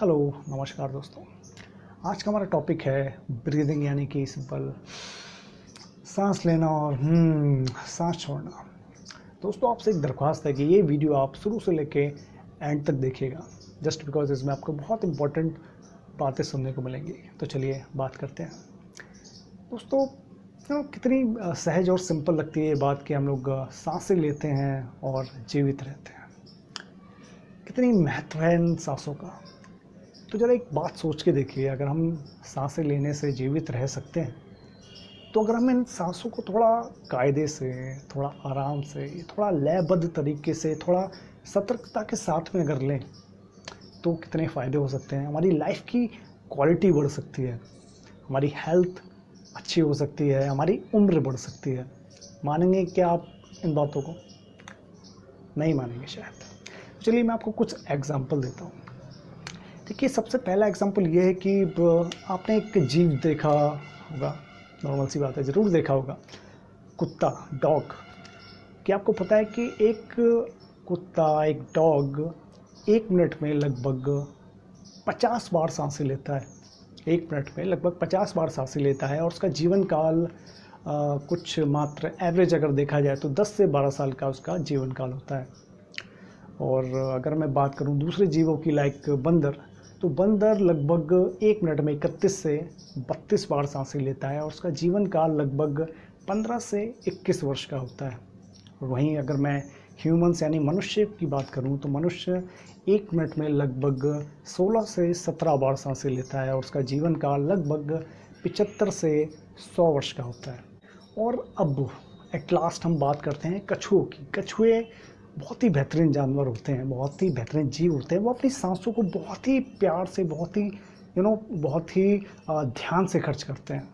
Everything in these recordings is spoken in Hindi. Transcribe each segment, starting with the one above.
हेलो नमस्कार दोस्तों। आज का हमारा टॉपिक है ब्रीदिंग, यानी कि सिंपल सांस लेना और सांस छोड़ना। दोस्तों, आपसे एक दरख्वास्त है कि ये वीडियो आप शुरू से लेके एंड तक देखिएगा, जस्ट बिकॉज इसमें आपको बहुत इंपॉर्टेंट बातें सुनने को मिलेंगी। तो चलिए बात करते हैं। दोस्तों, कितनी सहज और सिंपल लगती है ये बात कि हम लोग सांसें लेते हैं और जीवित रहते हैं। कितनी महत्व है इन सांसों का। तो ज़रा एक बात सोच के देखिए, अगर हम सांसें लेने से जीवित रह सकते हैं, तो अगर हम इन सांसों को थोड़ा कायदे से, थोड़ा आराम से, थोड़ा लयबद्ध तरीके से, थोड़ा सतर्कता के साथ में अगर लें, तो कितने फ़ायदे हो सकते हैं। हमारी लाइफ की क्वालिटी बढ़ सकती है, हमारी हेल्थ अच्छी हो सकती है, हमारी उम्र बढ़ सकती है। मानेंगे क्या आप इन बातों को? नहीं मानेंगे शायद। चलिए मैं आपको कुछ एग्जाम्पल देता हूँ। देखिए, सबसे पहला एग्जांपल ये है कि आपने एक जीव देखा होगा, नॉर्मल सी बात है, ज़रूर देखा होगा, कुत्ता, डॉग। क्या आपको पता है कि एक कुत्ता, एक डॉग 1 मिनट में लगभग 50 बार सांसें लेता है। 1 मिनट में लगभग 50 बार सांसें लेता है और उसका जीवन काल कुछ मात्र एवरेज अगर देखा जाए तो 10 से 12 साल का उसका जीवन काल होता है। और अगर मैं बात करूं दूसरे जीवों की, लाइक बंदर, तो बंदर लगभग 1 मिनट में 31 से 32 बार सांसें लेता है और उसका जीवन काल लगभग 15 से 21 वर्ष का होता है। और वहीं अगर मैं ह्यूमंस यानी मनुष्य की बात करूं तो मनुष्य 1 मिनट में लगभग 16 से 17 बार सांसें लेता है और उसका जीवन काल लगभग 75 से 100 वर्ष का होता है। और अब एट लास्ट हम बात करते हैं कछुओं की। कछुए बहुत ही बेहतरीन जानवर होते हैं, बहुत ही बेहतरीन जीव होते हैं। वो अपनी सांसों को बहुत ही प्यार से, बहुत ही बहुत ही ध्यान से खर्च करते हैं।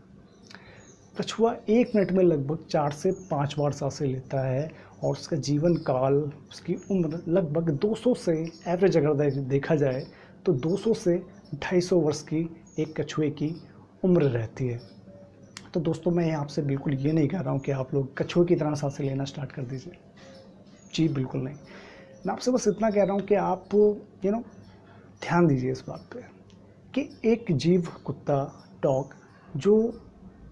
कछुआ 1 मिनट में लगभग 4 से 5 बार सांसें लेता है और उसका जीवन काल, उसकी उम्र लगभग 200 से, एवरेज अगर देखा जाए तो 200 से 250 वर्ष की एक कछुए की उम्र रहती है। तो दोस्तों, मैं आपसे बिल्कुल ये नहीं कह रहा हूँ कि आप लोग कछुए की तरह सांसें लेना स्टार्ट कर दीजिए। जी बिल्कुल नहीं। मैं आपसे बस इतना कह रहा हूँ कि आप ध्यान दीजिए इस बात पे कि एक जीव, कुत्ता, डॉग, जो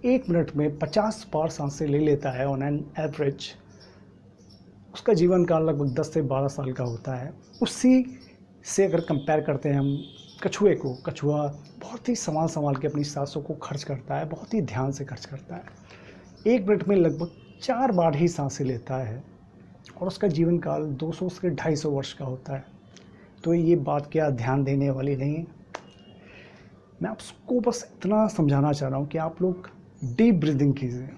1 मिनट में 50 बार सांसें ले लेता है ऑन एन एवरेज, उसका जीवन काल लगभग 10 से 12 साल का होता है। उसी से अगर कंपेयर करते हैं हम कछुए को, कछुआ बहुत ही संभाल के अपनी सांसों को खर्च करता है, बहुत ही ध्यान से खर्च करता है। 1 मिनट में लगभग 4 बार ही सांसें लेता है और उसका जीवन काल 200 से 250 वर्ष का होता है। तो ये बात क्या ध्यान देने वाली नहीं है? मैं आपको बस इतना समझाना चाह रहा हूँ कि आप लोग डीप ब्रीदिंग कीजिए।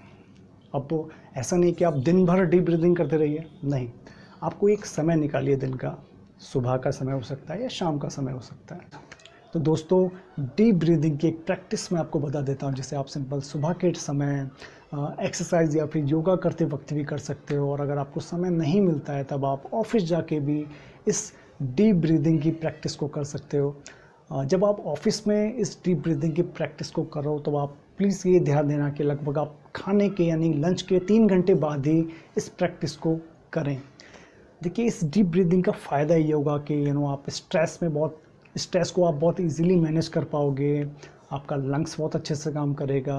अब ऐसा नहीं कि आप दिन भर डीप ब्रीदिंग करते रहिए, नहीं। आपको एक समय निकालिए दिन का, सुबह का समय हो सकता है या शाम का समय हो सकता है। तो दोस्तों, डीप ब्रीदिंग की एक प्रैक्टिस मैं आपको बता देता हूँ, जिसे आप सिंपल सुबह के समय एक्सरसाइज या फिर योगा करते वक्त भी कर सकते हो। और अगर आपको समय नहीं मिलता है तब आप ऑफिस जाके भी इस डीप ब्रीदिंग की प्रैक्टिस को कर सकते हो। जब आप ऑफिस में इस डीप ब्रीदिंग की प्रैक्टिस को करो तो आप प्लीज़ ये ध्यान देना कि लगभग आप खाने के यानी लंच के 3 घंटे बाद ही इस प्रैक्टिस को करें। देखिए, इस डीप ब्रीदिंग का फ़ायदा ये होगा कि आप स्ट्रेस को आप बहुत इजीली मैनेज कर पाओगे। आपका लंग्स बहुत अच्छे से काम करेगा,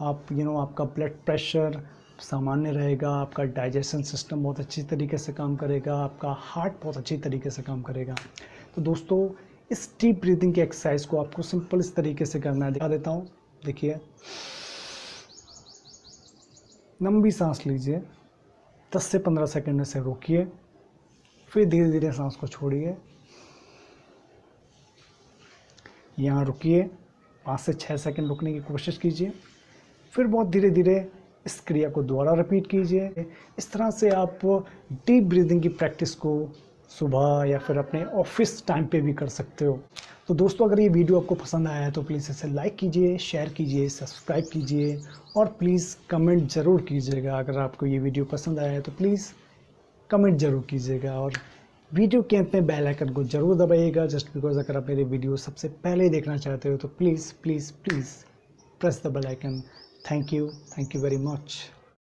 आप आपका ब्लड प्रेशर सामान्य रहेगा, आपका डाइजेशन सिस्टम बहुत अच्छी तरीके से काम करेगा, आपका हार्ट बहुत अच्छी तरीके से काम करेगा। तो दोस्तों, इस डीप ब्रीदिंग की एक्सरसाइज को आपको सिंपल इस तरीके से करना है। दिखा देता हूँ, देखिए। लंबी सांस लीजिए, 10 से 15 सेकंड से रोकिए, फिर धीरे धीरे सांस को छोड़िए। यहाँ रुकिए, 5 से 6 सेकंड रुकने की कोशिश कीजिए, फिर बहुत धीरे धीरे इस क्रिया को दोबारा रिपीट कीजिए। इस तरह से आप डीप ब्रीदिंग की प्रैक्टिस को सुबह या फिर अपने ऑफिस टाइम पे भी कर सकते हो। तो दोस्तों, अगर ये वीडियो आपको पसंद आया है तो प्लीज़ इसे लाइक कीजिए, शेयर कीजिए, सब्सक्राइब कीजिए और प्लीज़ कमेंट ज़रूर कीजिएगा। अगर आपको ये वीडियो पसंद आया है तो प्लीज़ कमेंट ज़रूर कीजिएगा और वीडियो के अंत में बेल आइकन को ज़रूर दबाइएगा, जस्ट बिकॉज अगर आप मेरे वीडियो सबसे पहले देखना चाहते हो तो please please please press the bell icon. Thank you very much.